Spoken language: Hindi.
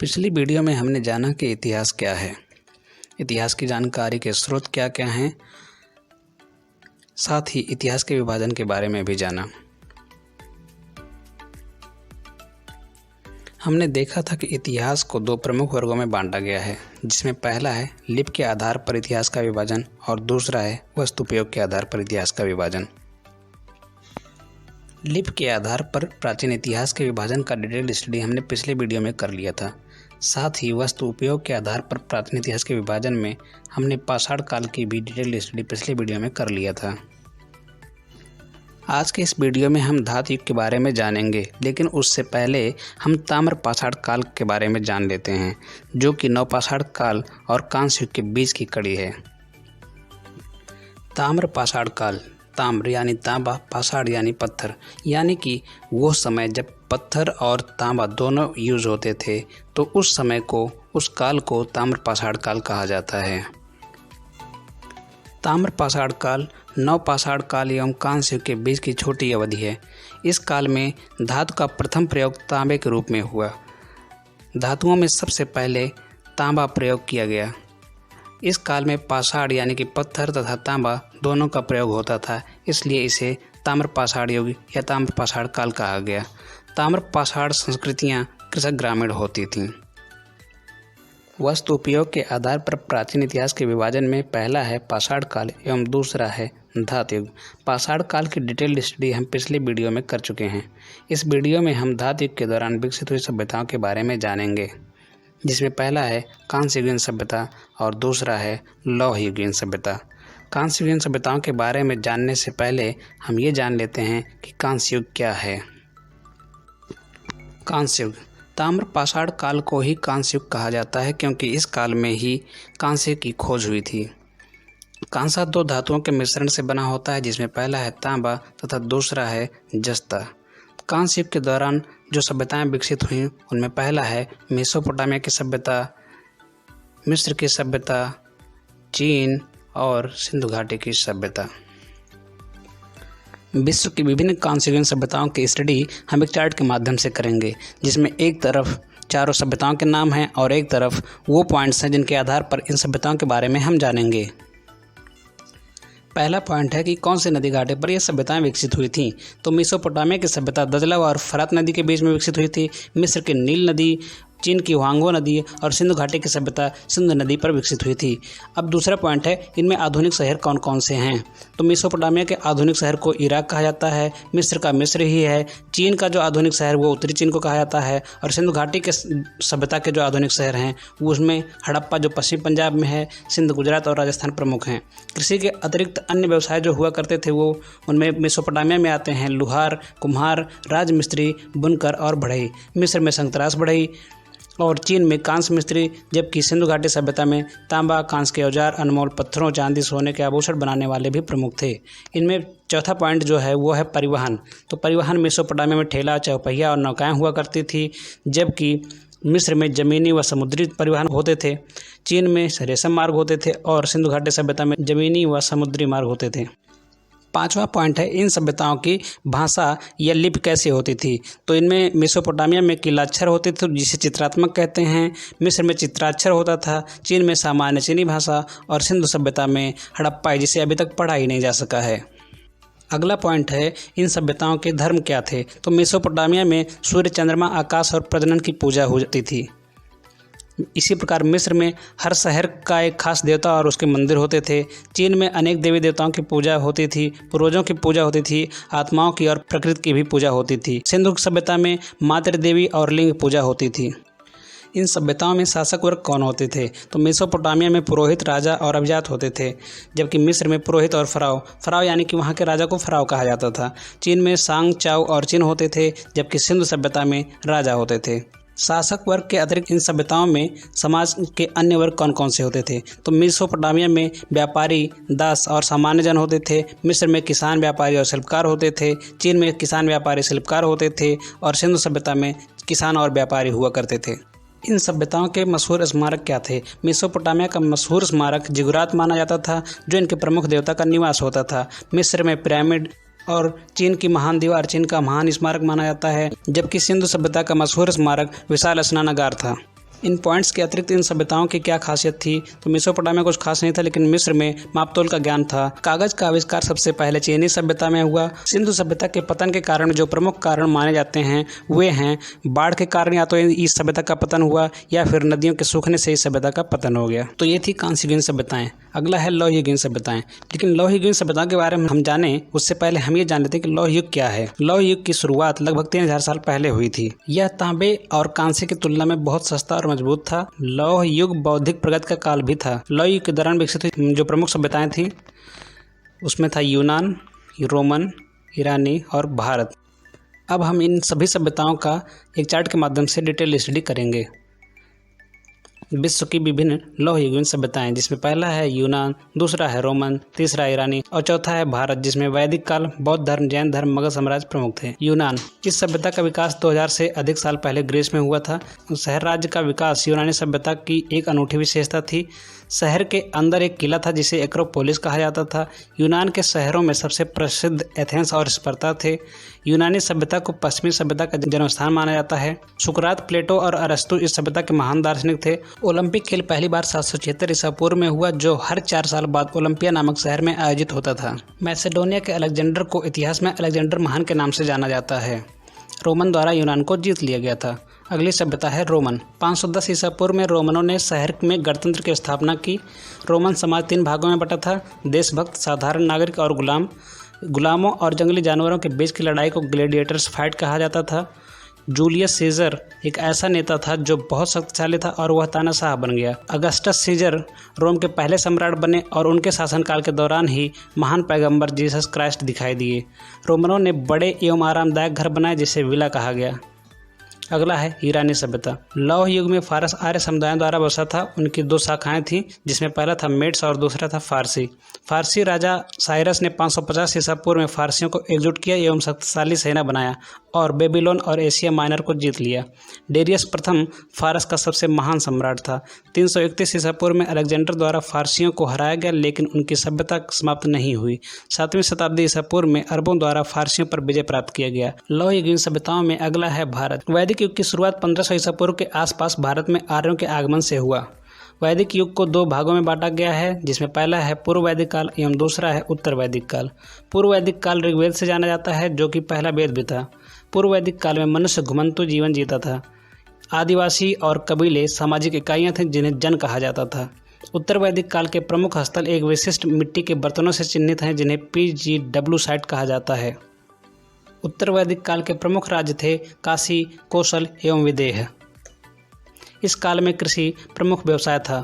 पिछली वीडियो में हमने जाना कि इतिहास क्या है, इतिहास की जानकारी के स्रोत क्या क्या हैं, साथ ही इतिहास के विभाजन के बारे में भी जाना। हमने देखा था कि इतिहास को दो प्रमुख वर्गों में बांटा गया है, जिसमें पहला है लिपि के आधार पर इतिहास का विभाजन और दूसरा है वस्तुपयोग के आधार पर इतिहास का विभाजन। लिपि के आधार पर प्राचीन इतिहास के विभाजन का डिटेल स्टडी हमने पिछले वीडियो में कर लिया था। साथ ही वस्तु उपयोग के आधार पर प्राचीन इतिहास के विभाजन में हमने पाषाण काल की भी डिटेल स्टडी पिछले वीडियो में कर लिया था। आज के इस वीडियो में हम धातु युग के बारे में जानेंगे, लेकिन उससे पहले हम ताम्र पाषाण काल के बारे में जान लेते हैं, जो कि नवपाषाण काल और कांस्य युग के बीच की कड़ी है। ताम्र पाषाण काल, ताम्र यानी तांबा, पाषाण यानी पत्थर, यानी कि वो समय जब पत्थर और तांबा दोनों यूज होते थे, तो उस समय को, उस काल को ताम्र पाषाण काल कहा जाता है। ताम्र पाषाण काल नवपाषाण काल एवं कांस्य युग के बीच की छोटी अवधि है। इस काल में धातु का प्रथम प्रयोग तांबे के रूप में हुआ। धातुओं में सबसे पहले तांबा प्रयोग किया गया। इस काल में पाषाण यानी कि पत्थर तथा तांबा दोनों का प्रयोग होता था, इसलिए इसे ताम्र पाषाण युग या ताम्र पाषाण काल कहा गया। ताम्र पाषाण संस्कृतियाँ कृषक ग्रामीण होती थीं। वस्तु उपयोग के आधार पर प्राचीन इतिहास के विभाजन में पहला है पाषाण काल एवं दूसरा है धातु युग। पाषाण काल की डिटेल्ड स्टडी हम पिछले वीडियो में कर चुके हैं। इस वीडियो में हम धातु युग के दौरान विकसित हुई सभ्यताओं के बारे में जानेंगे, जिसमें पहला है कांस्य युगीन सभ्यता और दूसरा है लौह युगीन सभ्यता। कांस्य युगीन सभ्यताओं के बारे में जानने से पहले हम ये जान लेते हैं कि कांस्य युग क्या है। कांस्य युग, ताम्र पाषाण काल को ही कांस्य युग कहा जाता है, क्योंकि इस काल में ही कांस्य की खोज हुई थी। कांसा दो धातुओं के मिश्रण से बना होता है, जिसमें पहला है तांबा तथा दूसरा है जस्ता। कांस्य युग के दौरान जो सभ्यताएं विकसित हुई, उनमें पहला है मेसोपोटामिया की सभ्यता, मिस्र की सभ्यता, चीन और सिंधु घाटी की सभ्यता। विश्व की विभिन्न कांस्य युगीन सभ्यताओं की स्टडी हम एक चार्ट के माध्यम से करेंगे, जिसमें एक तरफ चारों सभ्यताओं के नाम हैं और एक तरफ वो पॉइंट्स हैं जिनके आधार पर इन सभ्यताओं के बारे में हम जानेंगे। पहला पॉइंट है कि कौन से नदी घाटे पर ये सभ्यताएं विकसित हुई थीं। तो मेसोपोटामिया की सभ्यता दजला और फरात नदी के बीच में विकसित हुई थी। मिस्र की नील नदी, चीन की हुआंगो नदी और सिंधु घाटी की सभ्यता सिंधु नदी पर विकसित हुई थी। अब दूसरा पॉइंट है, इनमें आधुनिक शहर कौन कौन से हैं। तो मेसोपोटामिया के आधुनिक शहर को इराक कहा जाता है, मिस्र का मिस्र ही है, चीन का जो आधुनिक शहर वो उत्तरी चीन को कहा जाता है, और सिंधु घाटी के सभ्यता के जो आधुनिक शहर हैं वो उसमें हड़प्पा जो पश्चिम पंजाब में है, सिंध, गुजरात और राजस्थान प्रमुख हैं। कृषि के अतिरिक्त अन्य व्यवसाय जो हुआ करते थे वो उनमें मेसोपोटामिया में आते हैं लुहार, कुम्हार, राजमिस्त्री, बुनकर और बढ़ई। मिस्र में संतरास बढ़ई और चीन में कांस्य मिस्त्री, जबकि सिंधु घाटी सभ्यता में तांबा, कांस्य के औजार, अनमोल पत्थरों, चांदी, सोने के आभूषण बनाने वाले भी प्रमुख थे। इनमें चौथा पॉइंट जो है वो है परिवहन। तो परिवहन मेसोपोटामिया में ठेला, चौपहिया और नौकाएं हुआ करती थी, जबकि मिस्र में ज़मीनी व समुद्री परिवहन होते थे, चीन में रेशम मार्ग होते थे और सिंधु घाटी सभ्यता में ज़मीनी व समुद्री मार्ग होते थे। पांचवा पॉइंट है इन सभ्यताओं की भाषा या लिपि कैसे होती थी। तो इनमें मेसोपोटामिया में किलाक्षर होते थे जिसे चित्रात्मक कहते हैं, मिस्र में चित्राक्षर होता था, चीन में सामान्य चीनी भाषा और सिंधु सभ्यता में हड़प्पा, जिसे अभी तक पढ़ा ही नहीं जा सका है। अगला पॉइंट है इन सभ्यताओं के धर्म क्या थे। तो मेसोपोटामिया में सूर्य, चंद्रमा, आकाश और प्रजनन की पूजा होती थी। इसी प्रकार मिस्र में हर शहर का एक खास देवता और उसके मंदिर होते थे। चीन में अनेक देवी देवताओं की पूजा होती थी, पूर्वजों की पूजा होती थी, आत्माओं की और प्रकृति की भी पूजा होती थी। सिंधु सभ्यता में मातृ देवी और लिंग पूजा होती थी। इन सभ्यताओं में शासक वर्ग कौन होते थे। तो मेसोपोटामिया में पुरोहित, राजा और अभिजात होते थे, जबकि मिस्र में पुरोहित और फराव यानी कि वहाँ के राजा को फराव कहा जाता था। चीन में सांग, चाओ और चिन होते थे, जबकि सिंधु सभ्यता में राजा होते थे। शासक वर्ग के अतिरिक्त इन सभ्यताओं में समाज के अन्य वर्ग कौन कौन से होते थे। तो मेसोपोटामिया में व्यापारी, दास और सामान्य जन होते थे, मिस्र में किसान, व्यापारी और शिल्पकार होते थे, चीन में किसान, व्यापारी, शिल्पकार होते थे और सिंधु सभ्यता में किसान और व्यापारी हुआ करते थे। इन सभ्यताओं के मशहूर स्मारक क्या थे। मेसोपोटामिया का मशहूर स्मारक जिगुरात माना जाता था, जो इनके प्रमुख देवता का निवास होता था। मिस्र में पिरामिड और चीन की महान दीवार चीन का महान स्मारक माना जाता है, जबकि सिंधु सभ्यता का मशहूर स्मारक विशाल स्नानागार था। इन पॉइंट्स के अतिरिक्त इन सभ्यताओं की क्या खासियत थी? तो मेसोपोटामिया कुछ खास नहीं था, लेकिन मिस्र में मापतोल का ज्ञान था। कागज का आविष्कार सबसे पहले चीनी सभ्यता में हुआ। सिंधु सभ्यता के पतन के कारण जो प्रमुख कारण माने जाते हैं वे हैं बाढ़ के कारण या तो इस सभ्यता का पतन हुआ या फिर नदियों के सूखने से इस सभ्यता का पतन हो गया। तो ये थी कांस्ययुगीन सभ्यताएं। अगला है लौह युगीन सभ्यताएं। लेकिन लौह युगीन सभ्यता के बारे में हम जाने उससे पहले हम ये जान लेते हैं कि लौह युग क्या है। लौह युग की शुरुआत लगभग 3000 साल पहले हुई थी। यह तांबे और कांसे की तुलना में बहुत सस्ता और मजबूत था। लौह युग बौद्धिक प्रगति का काल भी था। लौह युग के दौरान विकसित हुई जो प्रमुख सभ्यताएं थी उसमें था यूनान, रोमन, ईरानी और भारत। अब हम इन सभी सभ्यताओं का एक चार्ट के माध्यम से डिटेल स्टडी करेंगे। विश्व की विभिन्न लौह युगीन सभ्यताएं, जिसमें पहला है यूनान, दूसरा है रोमन, तीसरा ईरानी और चौथा है भारत, जिसमें वैदिक काल, बौद्ध धर्म, जैन धर्म, मगध साम्राज्य प्रमुख थे। यूनान, इस सभ्यता का विकास 2000 से अधिक साल पहले ग्रीस में हुआ था। शहर राज्य का विकास यूनानी सभ्यता की एक अनूठी विशेषता थी। शहर के अंदर एक किला था जिसे एक्रोपोलिस कहा जाता था। यूनान के शहरों में सबसे प्रसिद्ध एथेंस और स्पर्ता थे। यूनानी सभ्यता को पश्चिमी सभ्यता का जन्मस्थान माना जाता है। सुकरात, प्लेटो और अरस्तु इस सभ्यता के महान दार्शनिक थे। ओलंपिक खेल पहली बार 776 ईसा पूर्व में हुआ, जो हर 4 साल बाद ओलंपिया नामक शहर में आयोजित होता था। मैसेडोनिया के अलेक्जेंडर को इतिहास में अलेक्जेंडर महान के नाम से जाना जाता है। रोमन द्वारा यूनान को जीत लिया गया था। अगली सभ्यता है रोमन। 510 ईसा पूर्व में रोमनों ने शहर में गणतंत्र की स्थापना की। रोमन समाज 3 भागों में बटा था: देशभक्त, साधारण नागरिक और गुलाम। गुलामों और जंगली जानवरों के बीच की लड़ाई को ग्लैडिएटर्स फाइट कहा जाता था। जूलियस सीजर एक ऐसा नेता था जो बहुत शक्तिशाली था और वह तानाशाह बन गया। अगस्टस सीजर रोम के पहले सम्राट बने और उनके शासनकाल के दौरान ही महान पैगंबर जीसस क्राइस्ट दिखाई दिए। रोमनों ने बड़े एवं आरामदायक घर बनाए जिसे विला कहा गया। अगला है ईरानी सभ्यता। लौह युग में फारस आर्य समुदायों द्वारा बसा था। उनकी 2 शाखाएं थीं, जिसमें पहला था मेड्स और दूसरा था फारसी। फारसी राजा साइरस ने 550 ईसा पूर्व में फारसियों को एकजुट किया एवं शक्तिशाली सेना बनाया और बेबीलोन और एशिया माइनर को जीत लिया। डेरियस प्रथम फारस का सबसे महान सम्राट था। 331 ईसा पूर्व में अलेक्जेंडर द्वारा फारसियों को हराया गया, लेकिन उनकी सभ्यता समाप्त नहीं हुई। 7वीं शताब्दी ईसा पूर्व में अरबों द्वारा फारसियों पर विजय प्राप्त किया गया। लौह युगीन सभ्यताओं में अगला है भारत। वैदिक युग की शुरुआत 1500 ईसा पूर्व के आसपास भारत में आर्यों के आगमन से हुआ। वैदिक युग को 2 भागों में बांटा गया है, जिसमें पहला है पूर्व वैदिक काल एवं दूसरा है उत्तर वैदिक काल। पूर्व वैदिक काल ऋग्वेद से जाना जाता है, जो कि पहला वेद भी था। पूर्व वैदिक काल में मनुष्य घुमंतु जीवन जीता था। आदिवासी और कबीले सामाजिक इकाइयां थीं जिन्हें जन कहा जाता था। उत्तर वैदिक काल के प्रमुख स्थल एक विशिष्ट मिट्टी के बर्तनों से चिन्हित हैं, जिन्हें PGW साइट कहा जाता है। उत्तर वैदिक काल के प्रमुख राज्य थे काशी, कौशल एवं विदेह। इस काल में कृषि प्रमुख व्यवसाय था।